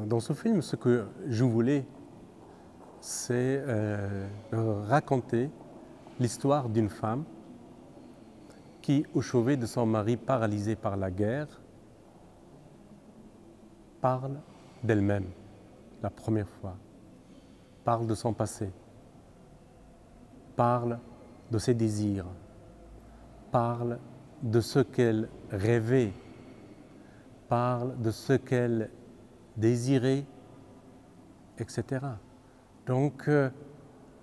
Dans ce film, ce que je voulais, c'est raconter l'histoire d'une femme qui, au chevet de son mari paralysé par la guerre, parle d'elle-même la première fois, parle de son passé, parle de ses désirs, parle de ce qu'elle rêvait, parle de ce qu'elle désirait, etc. Donc,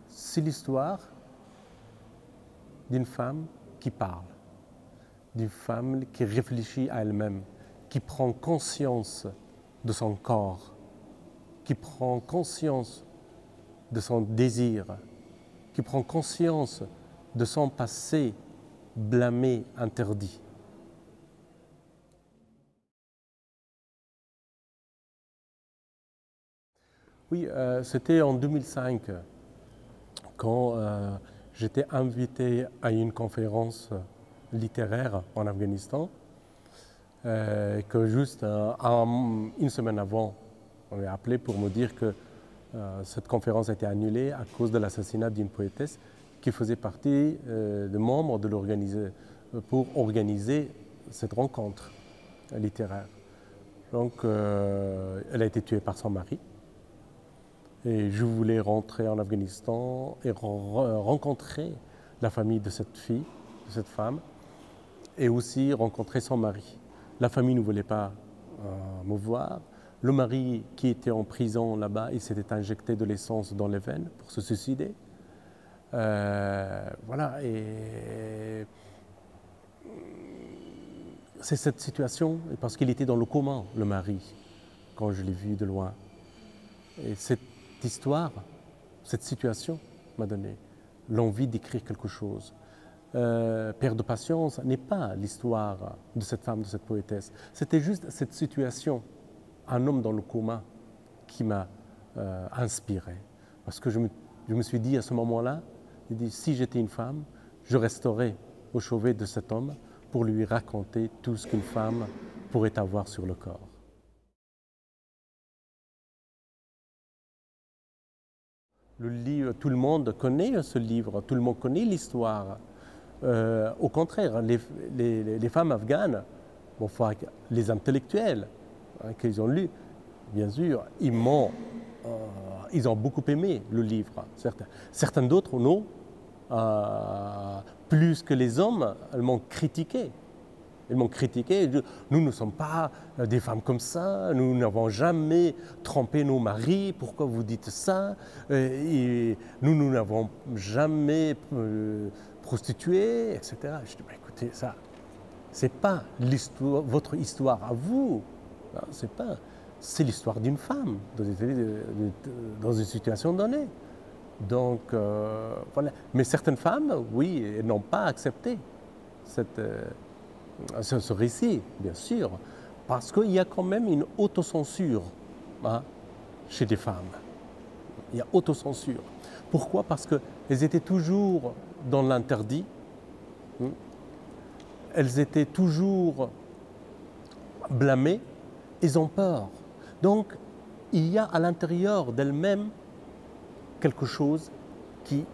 c'est l'histoire d'une femme qui parle, d'une femme qui réfléchit à elle-même, qui prend conscience de son corps, qui prend conscience de son désir, qui prend conscience de son passé blâmé, interdit. Oui, c'était en 2005 quand j'étais invité à une conférence littéraire en Afghanistan, que juste une semaine avant, on m'a appelé pour me dire que cette conférence a été annulée à cause de l'assassinat d'une poétesse qui faisait partie des membres de pour organiser cette rencontre littéraire. Donc, elle a été tuée par son mari. Et je voulais rentrer en Afghanistan et rencontrer la famille de cette fille, de cette femme, et aussi rencontrer son mari. La famille ne voulait pas me voir. Le mari qui était en prison là-bas, il s'était injecté de l'essence dans les veines pour se suicider. Voilà, et c'est cette situation, parce qu'il était dans le coma, le mari, quand je l'ai vu de loin. Et cette histoire, cette situation m'a donné l'envie d'écrire quelque chose. Père de patience n'est pas l'histoire de cette femme, de cette poétesse. C'était juste cette situation, un homme dans le coma, qui m'a inspiré. Parce que je me suis dit à ce moment-là, si j'étais une femme, je resterais au chevet de cet homme pour lui raconter tout ce qu'une femme pourrait avoir sur le corps. Le livre, tout le monde connaît ce livre, tout le monde connaît l'histoire. Au contraire, les femmes afghanes, bon, les intellectuels qu'ils ont lu, bien sûr, ils ont beaucoup aimé le livre. Certains d'autres, non. Plus que les hommes, elles m'ont critiqué. Ils m'ont critiqué. Nous ne sommes pas des femmes comme ça. Nous n'avons jamais trompé nos maris. Pourquoi vous dites ça? Et nous n'avons jamais prostitué, etc. Je dis, bah, écoutez, ça, c'est pas votre histoire à vous. C'est l'histoire d'une femme dans une situation donnée. Donc, voilà. Mais certaines femmes, oui, elles n'ont pas accepté ce récit, bien sûr, parce qu'il y a quand même une autocensure chez les femmes. Il y a autocensure. Pourquoi? Parce qu'elles étaient toujours dans l'interdit, elles étaient toujours blâmées, elles ont peur. Donc, il y a à l'intérieur d'elles-mêmes quelque chose qui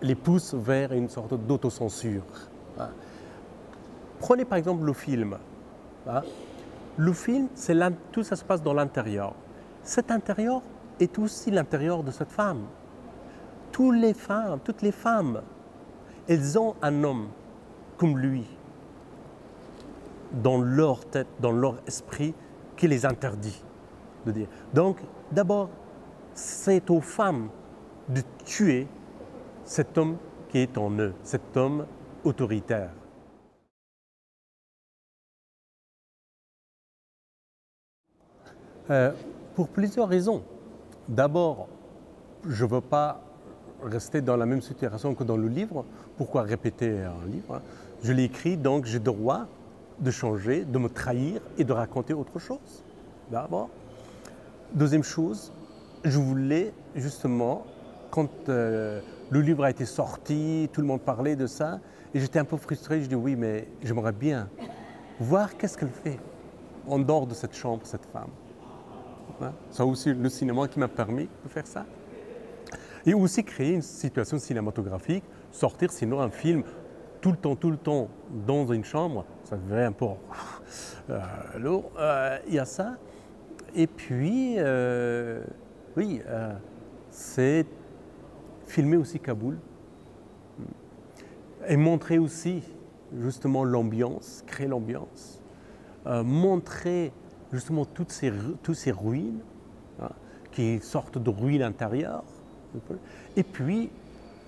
les pousse vers une sorte d'autocensure. Prenez par exemple le film. Le film, tout ça se passe dans l'intérieur. Cet intérieur est aussi l'intérieur de cette femme. Toutes les femmes, elles ont un homme comme lui dans leur tête, dans leur esprit, qui les interdit de dire. Donc, d'abord, c'est aux femmes de tuer cet homme qui est en eux, cet homme autoritaire. Pour plusieurs raisons. D'abord, je ne veux pas rester dans la même situation que dans le livre. Pourquoi répéter un livre? Je l'ai écrit, donc j'ai le droit de changer, de me trahir et de raconter autre chose. D'abord. Deuxième chose, je voulais justement, quand le livre a été sorti, tout le monde parlait de ça, et j'étais un peu frustré, je dis oui, mais j'aimerais bien voir qu'est-ce qu'elle fait en dehors de cette chambre, cette femme. Hein. C'est aussi le cinéma qui m'a permis de faire ça. Et aussi créer une situation cinématographique, sortir sinon un film tout le temps dans une chambre, ça devait un peu lourd. Il y a ça. Et puis, oui, c'est filmer aussi Kaboul et montrer aussi justement l'ambiance, créer l'ambiance, montrer justement toutes ces ruines, hein, qui sortent de ruines intérieures, et puis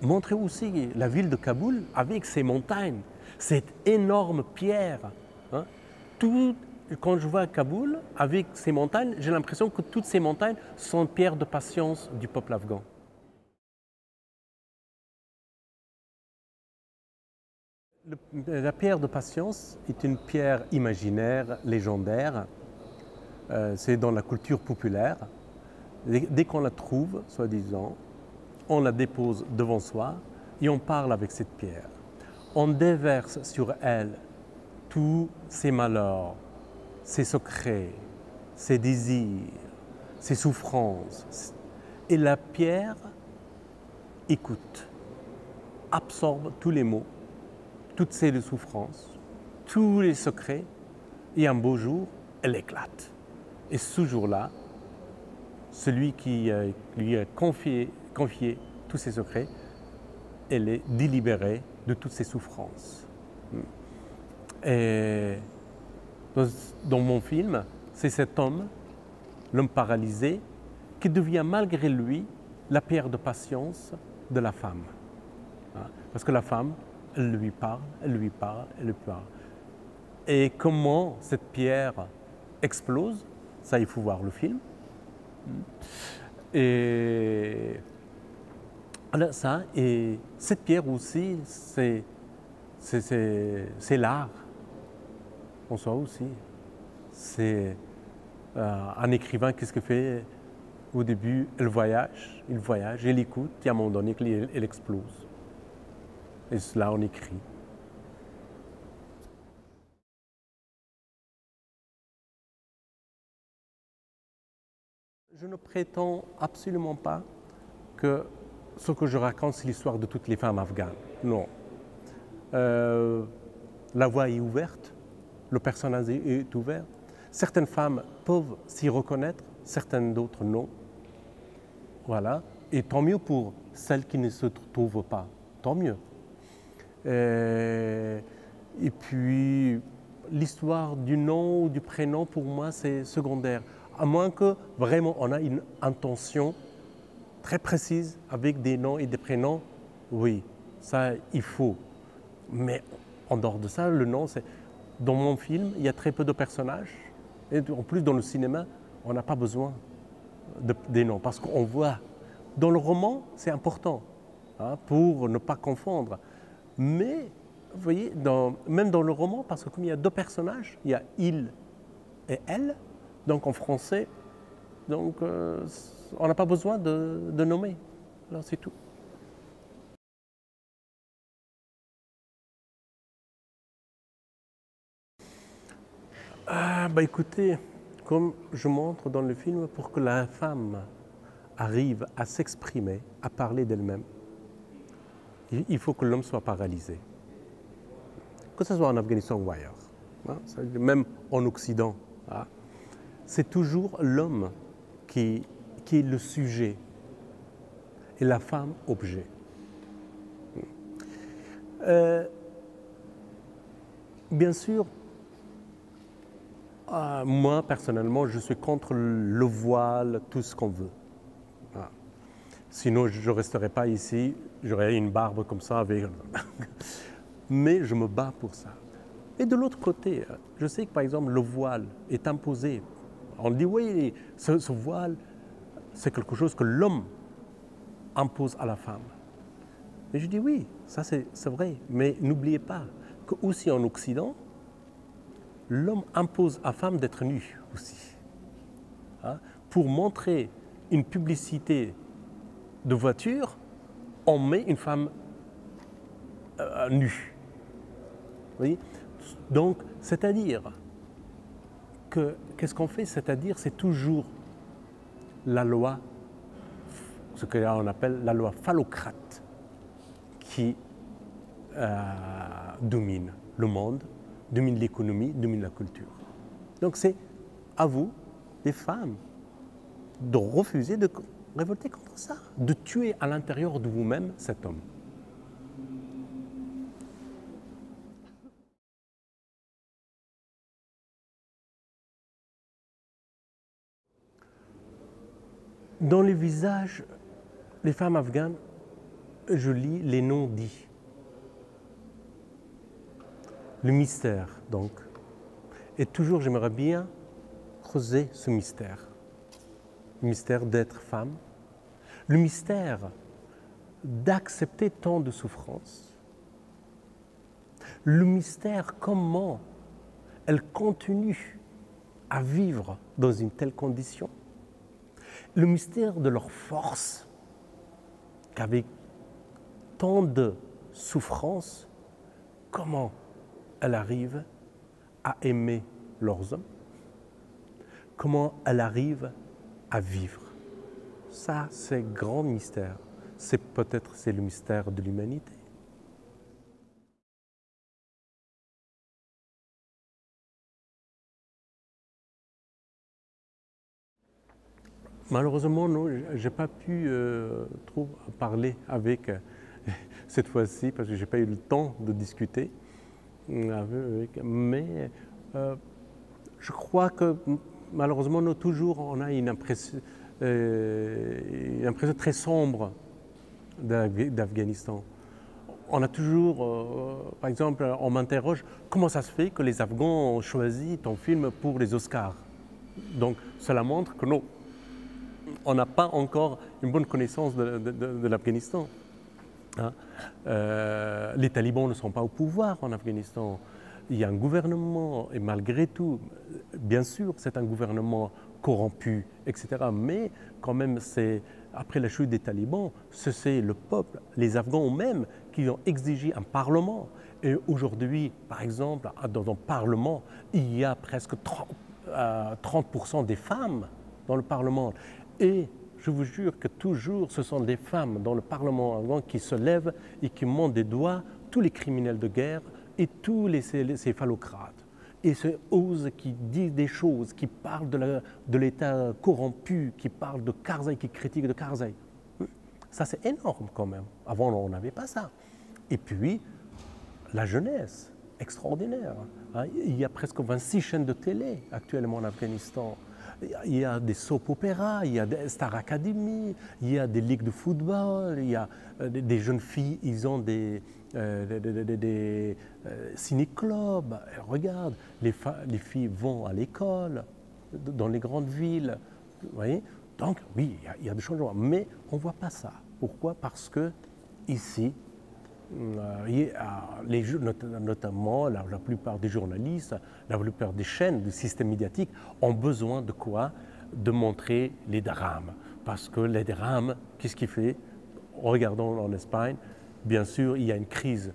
montrer aussi la ville de Kaboul avec ses montagnes, cette énorme pierre. Hein. Quand je vois Kaboul avec ces montagnes, j'ai l'impression que toutes ces montagnes sont pierres de patience du peuple afghan. La pierre de patience est une pierre imaginaire, légendaire. C'est dans la culture populaire. Dès qu'on la trouve, soi-disant, on la dépose devant soi et on parle avec cette pierre. On déverse sur elle tous ses malheurs, ses secrets, ses désirs, ses souffrances. Et la pierre écoute, absorbe tous les maux, toutes ses souffrances, tous les secrets, et un beau jour, elle éclate. Et ce jour-là, celui qui lui a confié tous ses secrets, elle est délibérée de toutes ses souffrances. Et dans mon film, c'est cet homme, l'homme paralysé, qui devient malgré lui la pierre de patience de la femme. Parce que la femme, elle lui parle, elle lui parle, elle lui parle. Et comment cette pierre explose, ça il faut voir le film. Et alors ça, et cette pierre aussi, c'est l'art en soi aussi. C'est un écrivain, qu'est-ce qu'il fait au début? Il voyage, il écoute, et à un moment donné, il explose. Et cela, on écrit. Je ne prétends absolument pas que ce que je raconte, c'est l'histoire de toutes les femmes afghanes. Non. La voie est ouverte, le personnage est ouvert. Certaines femmes peuvent s'y reconnaître, certaines d'autres non. Voilà. Et tant mieux pour celles qui ne se trouvent pas. Tant mieux. Et puis, l'histoire du nom ou du prénom, pour moi, c'est secondaire. À moins que vraiment on a une intention très précise avec des noms et des prénoms, oui, ça, il faut. Mais en dehors de ça, le nom, c'est... Dans mon film, il y a très peu de personnages. Et en plus, dans le cinéma, on n'a pas besoin des noms. Parce qu'on voit, dans le roman, c'est important, hein, pour ne pas confondre. Mais, vous voyez, même dans le roman, parce que comme il y a deux personnages, il y a il et elle, donc en français, donc, on n'a pas besoin de nommer. Alors c'est tout. Ah, bah écoutez, comme je montre dans le film, pour que la femme arrive à s'exprimer, à parler d'elle-même, il faut que l'homme soit paralysé. Que ce soit en Afghanistan ou ailleurs, hein, même en Occident, hein, c'est toujours l'homme qui est le sujet et la femme objet. Bien sûr, moi personnellement, je suis contre le voile, tout ce qu'on veut. Ah. Sinon, je ne resterai pas ici, j'aurais une barbe comme ça avec... Mais je me bats pour ça. Et de l'autre côté, je sais que par exemple, le voile est imposé. On dit oui, ce voile, c'est quelque chose que l'homme impose à la femme. Et je dis oui, ça c'est vrai, mais n'oubliez pas que aussi en Occident, l'homme impose à la femme d'être nue aussi. Hein? Pour montrer une publicité de voiture, on met une femme nue. Vous voyez? Donc, c'est-à-dire que, qu'est-ce qu'on fait? C'est-à-dire, c'est toujours la loi, ce qu'on appelle la loi phallocrate, qui domine le monde, domine l'économie, domine la culture. Donc c'est à vous, les femmes, de refuser de révolter contre ça, de tuer à l'intérieur de vous-même cet homme. Dans les visages des femmes afghanes, je lis les noms dits. Le mystère, donc. Et toujours, j'aimerais bien creuser ce mystère. Le mystère d'être femme. Le mystère d'accepter tant de souffrances. Le mystère comment elles continuent à vivre dans une telle condition. Le mystère de leur force, qu'avec tant de souffrances, comment elles arrivent à aimer leurs hommes, comment elles arrivent à vivre. Ça, c'est grand mystère. Peut-être c'est le mystère de l'humanité. Malheureusement, non, je n'ai pas pu trop parler avec cette fois-ci parce que je n'ai pas eu le temps de discuter avec. Mais je crois que malheureusement, nous, toujours, on a une impression très sombre d'Afghanistan. On a toujours, par exemple, on m'interroge comment ça se fait que les Afghans ont choisi ton film pour les Oscars. Donc, cela montre que non. On n'a pas encore une bonne connaissance de l'Afghanistan. Hein? Les talibans ne sont pas au pouvoir en Afghanistan. Il y a un gouvernement, et malgré tout, bien sûr, c'est un gouvernement corrompu, etc. Mais quand même, après la chute des talibans, c'est le peuple, les Afghans eux-mêmes, qui ont exigé un parlement. Et aujourd'hui, par exemple, dans un parlement, il y a presque 30% des femmes dans le parlement. Et je vous jure que toujours, ce sont des femmes dans le Parlement afghan qui se lèvent et qui montrent des doigts tous les criminels de guerre et tous ces phallocrates. Et osent qui disent des choses, qui parlent de l'État corrompu, qui parlent de Karzai, qui critiquent de Karzai. Ça, c'est énorme quand même. Avant, on n'avait pas ça. Et puis, la jeunesse, extraordinaire. Il y a presque 26 chaînes de télé actuellement en Afghanistan. Il y a des soap-opéras, il y a des Star Academy, il y a des ligues de football, il y a des jeunes filles, ils ont des ciné-clubs. Regarde, les filles vont à l'école, dans les grandes villes. Vous voyez? Donc, oui, il y a des changements, mais on ne voit pas ça. Pourquoi? Parce que ici, notamment la plupart des journalistes, la plupart des chaînes du système médiatique ont besoin de quoi? De montrer les drames. Parce que les drames, qu'est-ce qu'il fait? Regardons en Espagne, bien sûr, il y a une crise.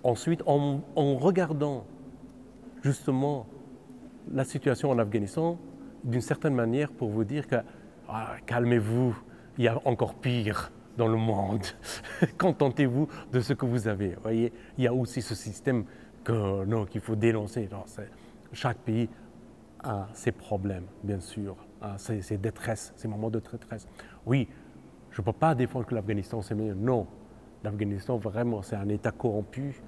Ensuite, en regardant justement la situation en Afghanistan, d'une certaine manière, pour vous dire que calmez-vous, il y a encore pire dans le monde. Contentez-vous de ce que vous avez. Voyez, il y a aussi ce système qu'il faut dénoncer. Chaque pays a ses problèmes, bien sûr, ses détresses, ses moments de détresse. Oui, je ne peux pas défendre que l'Afghanistan c'est mieux. Non, l'Afghanistan vraiment c'est un État corrompu.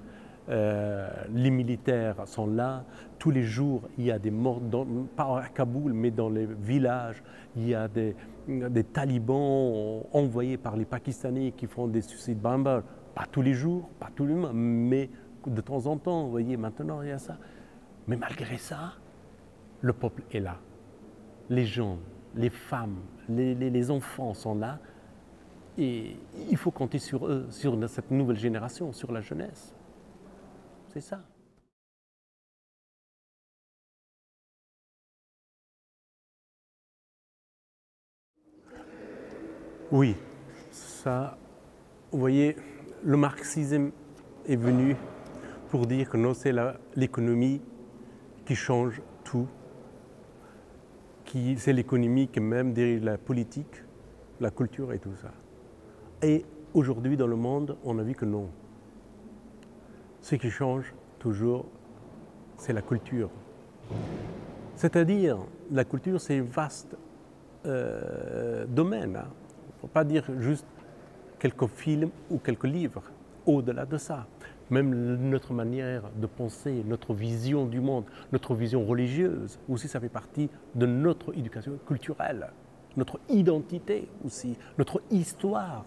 Les militaires sont là. Tous les jours, il y a des morts, pas à Kaboul, mais dans les villages. Il y a des talibans envoyés par les Pakistanais qui font des suicides bombers. Pas tous les jours, pas tous les mois, mais de temps en temps. Vous voyez, maintenant, il y a ça. Mais malgré ça, le peuple est là. Les gens, les femmes, les enfants sont là. Et il faut compter sur eux, sur cette nouvelle génération, sur la jeunesse. C'est ça. Oui, ça, vous voyez, le marxisme est venu pour dire que non, c'est l'économie qui change tout, c'est l'économie qui même dirige la politique, la culture et tout ça. Et aujourd'hui, dans le monde, on a vu que non. Ce qui change toujours, c'est la culture. C'est-à-dire, la culture, c'est un vaste domaine. Hein. Il ne faut pas dire juste quelques films ou quelques livres. Au-delà de ça, même notre manière de penser, notre vision du monde, notre vision religieuse, aussi ça fait partie de notre éducation culturelle, notre identité aussi, notre histoire,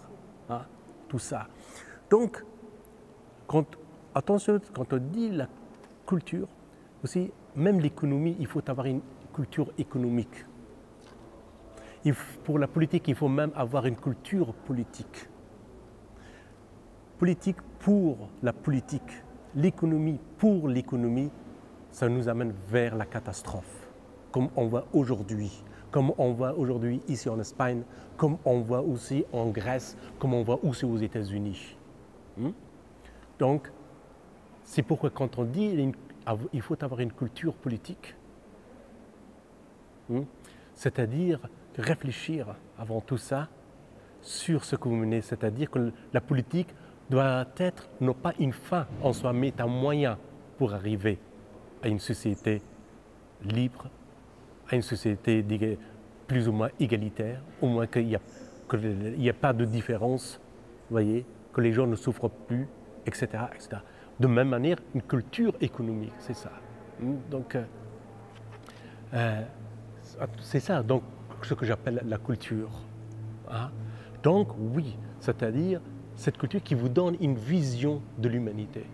hein, tout ça. Donc, attention, quand on dit la culture, aussi, même l'économie, il faut avoir une culture économique. Pour la politique, il faut même avoir une culture politique. Politique pour la politique, l'économie pour l'économie, ça nous amène vers la catastrophe, comme on voit aujourd'hui, comme on voit aujourd'hui ici en Espagne, comme on voit aussi en Grèce, comme on voit aussi aux États-Unis. Donc, c'est pourquoi quand on dit il faut avoir une culture politique, c'est-à-dire réfléchir avant tout ça sur ce que vous menez, c'est-à-dire que la politique doit être non pas une fin en soi, mais un moyen pour arriver à une société libre, à une société plus ou moins égalitaire, au moins qu'il n'y a pas de différence, voyez, que les gens ne souffrent plus, etc., etc. De même manière, une culture économique, c'est ça. Donc, c'est ça, donc, ce que j'appelle la culture. Hein? Donc, oui, c'est-à-dire cette culture qui vous donne une vision de l'humanité.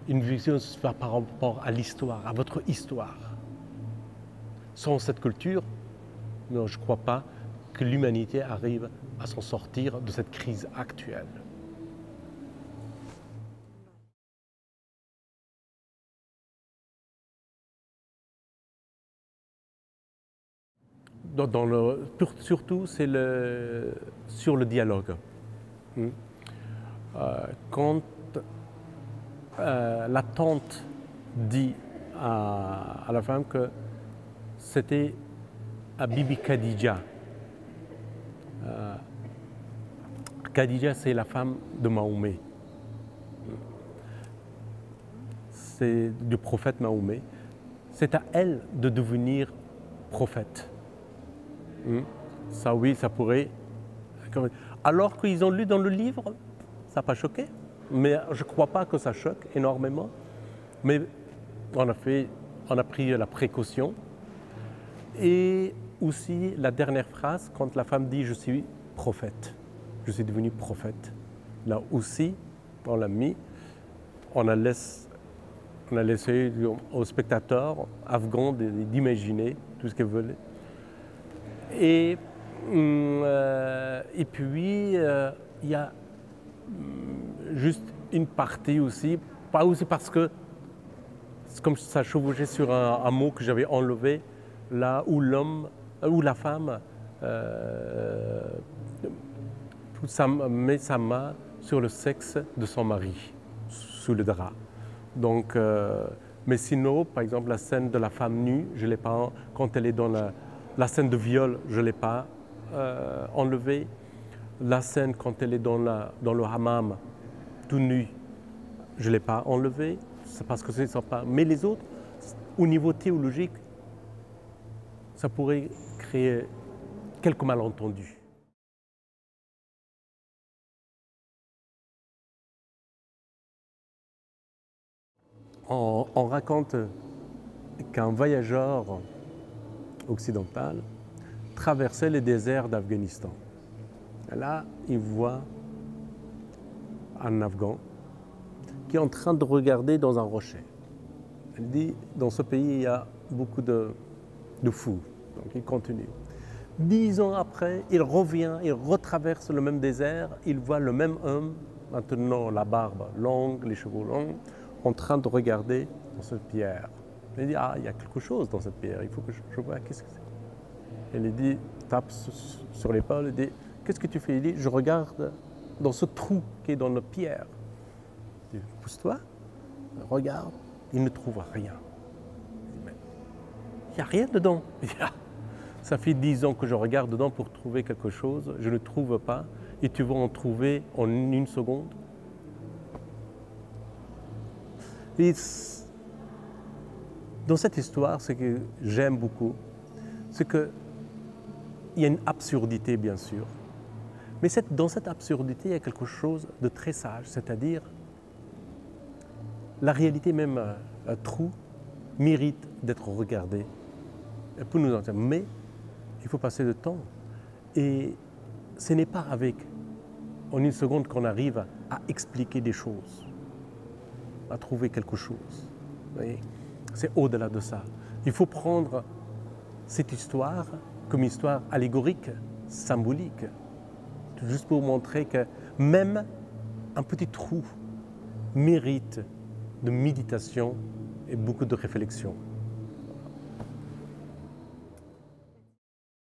Une vision par rapport à l'histoire, à votre histoire. Sans cette culture, non, je ne crois pas que l'humanité arrive à s'en sortir de cette crise actuelle. Surtout, c'est sur le dialogue. Quand la tante dit à la femme que c'était à Bibi Khadija. Khadija, c'est la femme de Mahomet. C'est du prophète Mahomet. C'est à elle de devenir prophète. Ça, oui, ça pourrait. Alors qu'ils ont lu dans le livre, ça n'a pas choqué. Mais je ne crois pas que ça choque énormément. Mais on a pris la précaution. Et aussi, la dernière phrase, quand la femme dit « je suis prophète », je suis devenu prophète. Là aussi, on l'a mis, on a laissé aux spectateurs afghans d'imaginer tout ce qu'ils veulent. Et puis, il y a juste une partie aussi, pas aussi parce que, comme ça chevauchait sur un mot que j'avais enlevé, là où l'homme, où la femme met sa main sur le sexe de son mari, sous le drap. Donc, mais sinon, par exemple, la scène de la femme nue, je ne l'ai pas, quand elle est dans la scène de viol, je ne l'ai pas enlevée. La scène quand elle est dans le hammam, tout nu, je ne l'ai pas enlevée. C'est parce que ce ne sont pas. Mais les autres, au niveau théologique, ça pourrait créer quelques malentendus. On raconte qu'un voyageur occidental traversait les déserts d'Afghanistan. Là, il voit un Afghan qui est en train de regarder dans un rocher. Il dit, dans ce pays, il y a beaucoup de fous. Donc il continue. 10 ans après, il revient, il retraverse le même désert, il voit le même homme, maintenant la barbe longue, les cheveux longs, en train de regarder dans cette pierre. Il dit, ah, il y a quelque chose dans cette pierre, il faut que je vois qu'est-ce que c'est. Il dit, tape sur l'épaule, il dit, qu'est-ce que tu fais? Il dit, je regarde dans ce trou qui est dans la pierre. Il dit, pousse-toi, regarde, il ne trouve rien. Il dit, mais il n'y a rien dedans. Ça fait 10 ans que je regarde dedans pour trouver quelque chose, je ne trouve pas, et tu vas en trouver en une seconde. Et dans cette histoire, ce que j'aime beaucoup, c'est qu'il y a une absurdité, bien sûr. Mais dans cette absurdité, il y a quelque chose de très sage, c'est-à-dire la réalité, même un trou, mérite d'être regardé. Elle peut nous en dire, mais il faut passer du temps. Et ce n'est pas en une seconde qu'on arrive à expliquer des choses, à trouver quelque chose. C'est au-delà de ça. Il faut prendre cette histoire comme histoire allégorique, symbolique, juste pour montrer que même un petit trou mérite de méditation et beaucoup de réflexion.